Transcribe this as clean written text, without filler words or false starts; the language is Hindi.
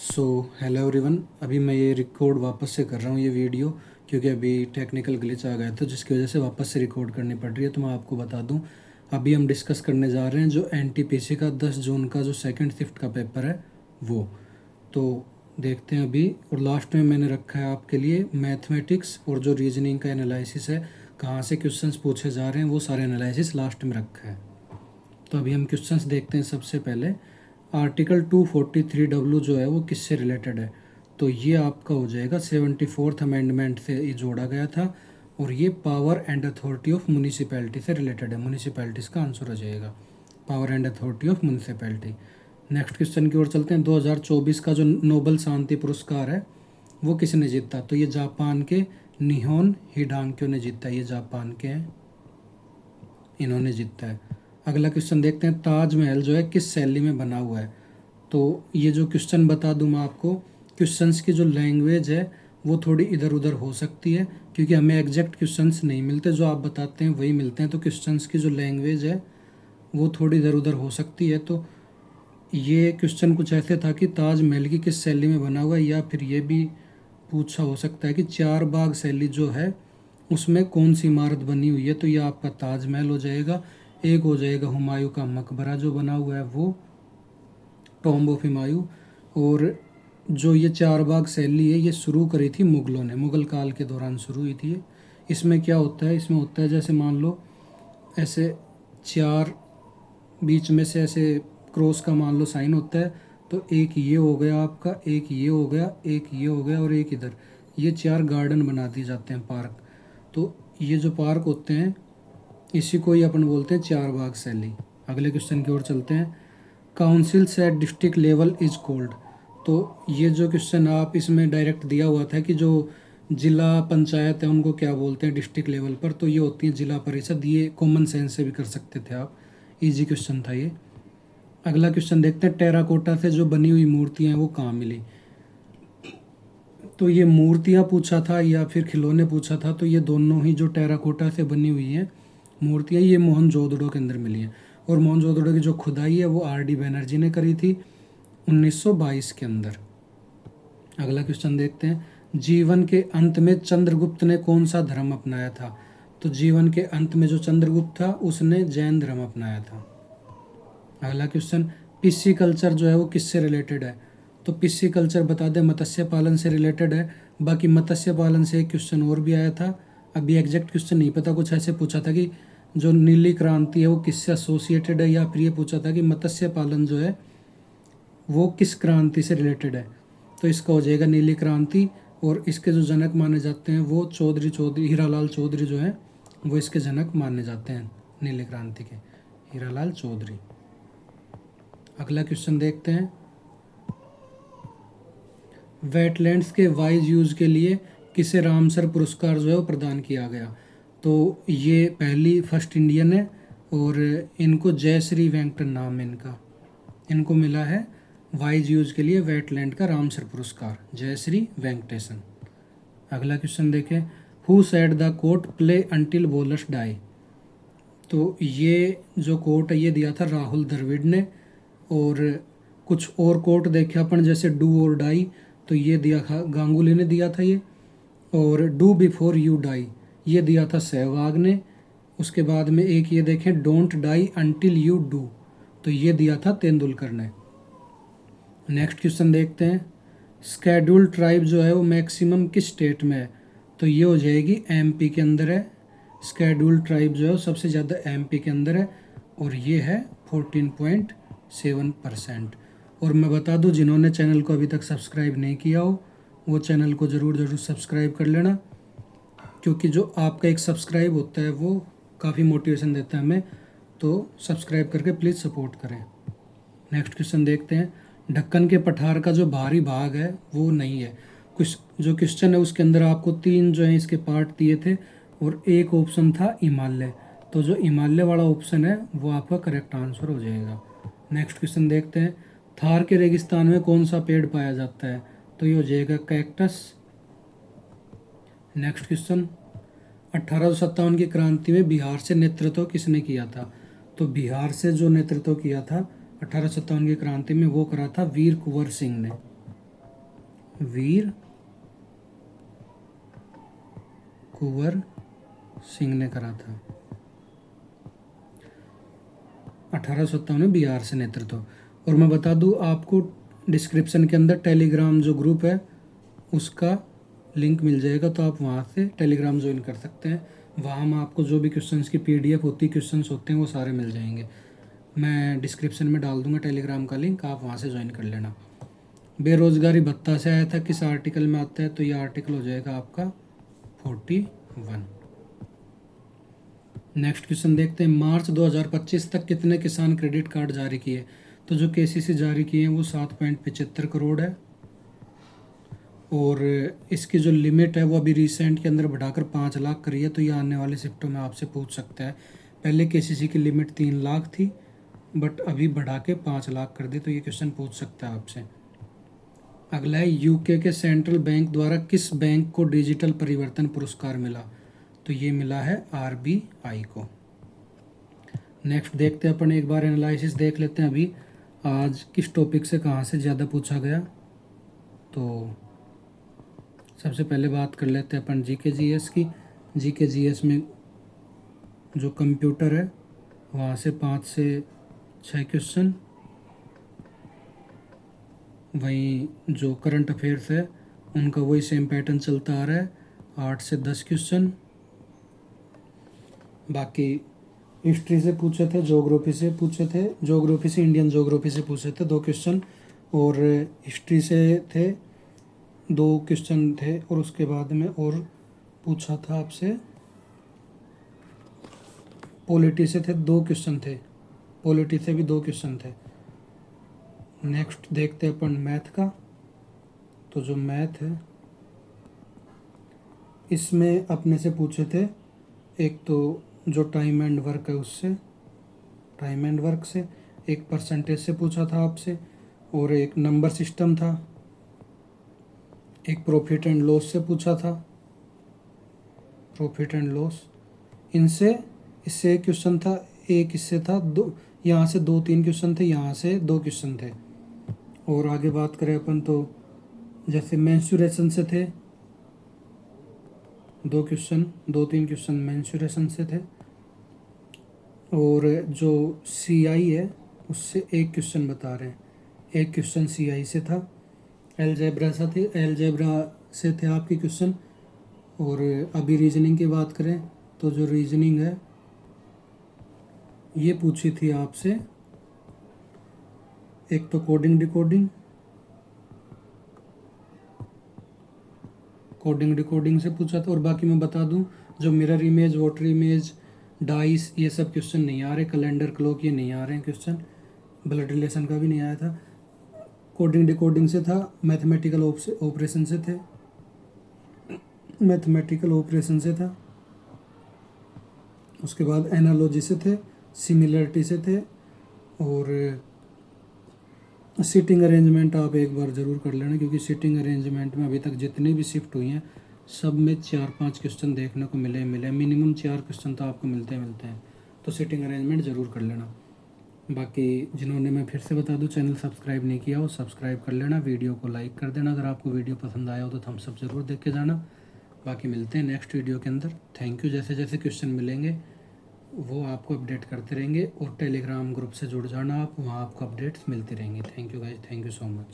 So hello everyone. अभी मैं ये रिकॉर्ड वापस से कर रहा हूँ ये वीडियो, क्योंकि अभी टेक्निकल ग्लिच आ गया था जिसकी वजह से वापस से रिकॉर्ड करनी पड़ रही है। तो मैं आपको बता दूँ, अभी हम डिस्कस करने जा रहे हैं जो एनटीपीसी का 10 जून का जो सेकंड शिफ्ट का पेपर है वो। तो देखते हैं अभी। और लास्ट में मैंने रखा है आपके लिए मैथमेटिक्स और जो रीजनिंग का एनालिसिस है, कहाँ से क्वेश्चंस पूछे जा रहे हैं, वो सारे एनालिसिस लास्ट में रखा है। तो अभी हम क्वेश्चंस देखते हैं। सबसे पहले आर्टिकल 243W जो है वो किससे रिलेटेड है, तो ये आपका हो जाएगा 74th अमेंडमेंट से ये जोड़ा गया था। और ये power and authority of municipality से रिलेटेड है। म्यूनिसिपैलिटीज़ का आंसर हो जाएगा power and authority of municipality. Next question की ओर चलते हैं। 2024 का जो नोबल शांति पुरस्कार है वो किसने जीता, तो ये जापान के निहोन हिडांक्यो ने जीता है। ये जापान के हैं, इन्होंने जीता है। अगला क्वेश्चन देखते हैं। ताजमहल जो है किस शैली में बना हुआ है, तो ये जो क्वेश्चन बता दूं मैं आपको, क्वेश्चंस की जो लैंग्वेज है वो थोड़ी इधर उधर हो सकती है, क्योंकि हमें एग्जैक्ट क्वेश्चंस नहीं मिलते, जो आप बताते हैं वही मिलते हैं। तो क्वेश्चंस की जो लैंग्वेज है वो थोड़ी इधर उधर हो सकती है। तो ये क्वेश्चन कुछ ऐसे था कि ताजमहल की किस शैली में बना हुआ है, या फिर ये भी पूछा हो सकता है कि चार बाग शैली जो है उसमें कौन सी इमारत बनी हुई है, तो ये आपका ताजमहल हो जाएगा। एक हो जाएगा हुमायूं का मकबरा जो बना हुआ है वो, टॉम्ब ऑफ हुमायूं। और जो ये चार बाग शैली है ये शुरू करी थी मुगलों ने, मुगल काल के दौरान शुरू हुई थी ये। इसमें क्या होता है, इसमें होता है जैसे मान लो ऐसे चार बीच में से ऐसे क्रॉस का मान लो साइन होता है, तो एक ये हो गया आपका, एक ये हो गया, एक ये हो गया और एक इधर, ये चार गार्डन बना दिए जाते हैं, पार्क। तो ये जो पार्क होते हैं इसी को ही अपन बोलते हैं चार बाग शैली। अगले क्वेश्चन की ओर चलते हैं। Councils at district level is called, तो ये जो क्वेश्चन आप इसमें डायरेक्ट दिया हुआ था कि जो जिला पंचायत है उनको क्या बोलते हैं डिस्ट्रिक्ट लेवल पर, तो ये होती है जिला परिषद। ये कॉमन सेंस से भी कर सकते थे आप, इजी क्वेश्चन था ये। अगला क्वेश्चन देखते हैं। टेराकोटा से जो बनी हुई मूर्तियाँ हैं वो कहाँ मिली, तो ये मूर्तियाँ पूछा था या फिर खिलौने पूछा था, तो ये दोनों ही जो टेराकोटा से बनी हुई हैं मूर्तियाँ ये मोहनजोदड़ो के अंदर मिली हैं। और मोहनजोदड़ो की जो खुदाई है वो R D बैनर्जी ने करी थी 1922 के अंदर। अगला क्वेश्चन देखते हैं। जीवन के अंत में चंद्रगुप्त ने कौन सा धर्म अपनाया था, तो जीवन के अंत में जो चंद्रगुप्त था उसने जैन धर्म अपनाया था। अगला क्वेश्चन। पिस्सी कल्चर जो है वो किससे रिलेटेड है, तो पिस्सी कल्चर बता दें मत्स्य पालन से रिलेटेड है। बाकी मत्स्य पालन से एक क्वेश्चन और भी आया था, अभी एग्जैक्ट क्वेश्चन नहीं पता, कुछ ऐसे पूछा था कि जो नीली क्रांति है वो किससे एसोसिएटेड है, या फिर ये पूछा था कि मत्स्य पालन जो है वो किस क्रांति से रिलेटेड है, तो इसका हो जाएगा नीली क्रांति। और इसके जो जनक माने जाते हैं वो चौधरी हीरालाल चौधरी जो हैं वो इसके जनक माने जाते हैं नीली क्रांति के, हीरालाल चौधरी। अगला क्वेश्चन देखते हैं। वेटलैंड्स के वाइज यूज के लिए किसे रामसर पुरस्कार जो है वो प्रदान किया गया, तो ये पहली फर्स्ट इंडियन है। और इनको जयश्री वेंकटन नाम है इनका, इनको मिला है वाइज यूज के लिए वेटलैंड का रामसर पुरस्कार, जयश्री वेंकटेशन। अगला क्वेश्चन देखें। Who said the quote play until bowlers die, तो ये जो कोट है ये दिया था राहुल द्रविड़ ने। और कुछ और कोट देखे अपन जैसे डू और डाई, तो ये दिया था गांगुली ने दिया था ये। और डू बिफोर यू डाई ये दिया था सहवाग ने। उसके बाद में एक ये देखें don't die until you do, तो ये दिया था तेंदुलकर ने। नेक्स्ट क्वेश्चन देखते हैं। स्केड्यूल्ड ट्राइब जो है वो मैक्सिमम किस स्टेट में है, तो ये हो जाएगी MP के अंदर है। स्केड्यूल्ड ट्राइब जो है वो सबसे ज़्यादा MP के अंदर है, और ये है 14.7%। और मैं बता दूं, जिन्होंने चैनल को अभी तक सब्सक्राइब नहीं किया हो वो चैनल को ज़रूर सब्सक्राइब कर लेना, क्योंकि जो आपका एक सब्सक्राइब होता है वो काफ़ी मोटिवेशन देता है हमें। तो सब्सक्राइब करके प्लीज़ सपोर्ट करें। नेक्स्ट क्वेश्चन देखते हैं। ढक्कन के पठार का जो बाहरी भाग है वो नहीं है, कुछ जो क्वेश्चन है उसके अंदर आपको तीन जो है इसके पार्ट दिए थे और एक ऑप्शन था हिमालय, तो जो हिमालय वाला ऑप्शन है वो आपका करेक्ट आंसर हो जाएगा। नेक्स्ट क्वेश्चन देखते हैं। थार के रेगिस्तान में कौन सा पेड़ पाया जाता है, तो ये हो जाएगा कैक्टस। Next question. 1857 की क्रांति में बिहार से नेतृत्व किसने किया था, तो बिहार से जो नेतृत्व किया था 1857 की क्रांति में वो करा था वीर कुंवर सिंह ने। वीर कुंवर सिंह ने करा था। 1857 में बिहार से नेतृत्व। और मैं बता दूं आपको, डिस्क्रिप्शन के अंदर टेलीग्राम जो ग्रुप है उसका लिंक मिल जाएगा, तो आप वहाँ से टेलीग्राम ज्वाइन कर सकते हैं। वहाँ हम आपको जो भी क्वेश्चंस की PDF होती है, क्वेश्चंस होते हैं, वो सारे मिल जाएंगे। मैं डिस्क्रिप्शन में डाल दूंगा टेलीग्राम का लिंक, आप वहाँ से ज्वाइन कर लेना। बेरोजगारी भत्ता से आया था, किस आर्टिकल में आता है, तो ये आर्टिकल हो जाएगा आपका 41। नेक्स्ट क्वेश्चन देखते हैं, मार्च 2025 तक कितने किसान क्रेडिट कार्ड जारी किए। तो जो KCC जारी किए हैं वो 7.75 करोड़ है, और इसकी जो लिमिट है वो अभी रिसेंट के अंदर बढ़ाकर 5 लाख करी है। तो ये आने वाले शिफ्टों में आपसे पूछ सकता है। पहले KCC की लिमिट 3 लाख थी, बट अभी बढ़ा के 5 लाख कर दी, तो ये क्वेश्चन पूछ सकता है आपसे। अगला है, UK के सेंट्रल बैंक द्वारा किस बैंक को डिजिटल परिवर्तन पुरस्कार मिला। तो ये मिला है RBI को। नेक्स्ट देखते हैं अपन, एक बार एनालिसिस देख लेते हैं अभी आज किस टॉपिक से कहाँ से ज़्यादा पूछा गया। तो सबसे पहले बात कर लेते हैं अपन GK GS की। GK GS में जो कंप्यूटर है वहाँ से 5 से 6 क्वेश्चन, वहीं जो करंट अफेयर्स है उनका वही सेम पैटर्न चलता आ रहा है, 8 से 10 क्वेश्चन। बाकी हिस्ट्री से पूछे थे, ज्योग्राफी से पूछे थे, ज्योग्राफी से इंडियन ज्योग्राफी से पूछे थे 2 क्वेश्चन, और हिस्ट्री से थे 2 क्वेश्चन थे, और उसके बाद में और पूछा था आपसे पॉलिटी से थे 2 क्वेश्चन थे, पॉलिटी से भी 2 क्वेश्चन थे। नेक्स्ट देखते हैं अपन मैथ का। तो जो मैथ है इसमें अपने से पूछे थे, एक तो जो टाइम एंड वर्क है उससे, टाइम एंड वर्क से, एक परसेंटेज से पूछा था आपसे, और एक नंबर सिस्टम था, एक प्रॉफिट एंड लॉस से पूछा था, प्रॉफिट एंड लॉस। इनसे इससे एक क्वेश्चन था, एक इससे था, 2 यहाँ से 2-3 क्वेश्चन थे, यहाँ से 2 क्वेश्चन थे। और आगे बात करें अपन तो जैसे मेंसुरेशन से थे 2 क्वेश्चन, 2-3 क्वेश्चन मेंसुरेशन से थे, और जो CI है उससे एक क्वेश्चन बता रहे हैं, एक क्वेश्चन CI से था। अलजेब्रा से थे आपके क्वेश्चन। और अभी रीजनिंग की बात करें तो जो रीजनिंग है ये पूछी थी आपसे, एक तो कोडिंग डिकोडिंग से पूछा था। और बाकी मैं बता दूं, जो mirror image, water image, dice, ये सब क्वेश्चन नहीं आ रहे, कैलेंडर क्लॉक ये नहीं आ रहे हैं क्वेश्चन, ब्लड रिलेशन का भी नहीं आया था। कोडिंग डिकोडिंग से था, मैथमेटिकल ऑपरेशन से था। उसके बाद एनालॉजी से थे, सिमिलरिटी से थे, और सीटिंग अरेंजमेंट आप एक बार ज़रूर कर लेना, क्योंकि सीटिंग अरेंजमेंट में अभी तक जितनी भी शिफ्ट हुई हैं सब में 4-5 क्वेश्चन देखने को मिले मिनिमम 4 क्वेश्चन तो आपको मिलते हैं। तो सीटिंग अरेंजमेंट ज़रूर कर लेना। बाकी जिन्होंने, मैं फिर से बता दूं, चैनल सब्सक्राइब नहीं किया हो सब्सक्राइब कर लेना, वीडियो को लाइक कर देना, अगर आपको वीडियो पसंद आया हो तो थम्स अप ज़रूर देख के जाना। बाकी मिलते हैं नेक्स्ट वीडियो के अंदर। Thank you. जैसे जैसे क्वेश्चन मिलेंगे वो आपको अपडेट करते रहेंगे, और टेलीग्राम ग्रुप से जुड़ जाना आप, वहाँ आपको अपडेट्स मिलती रहेंगी। Thank you guys, thank you so much.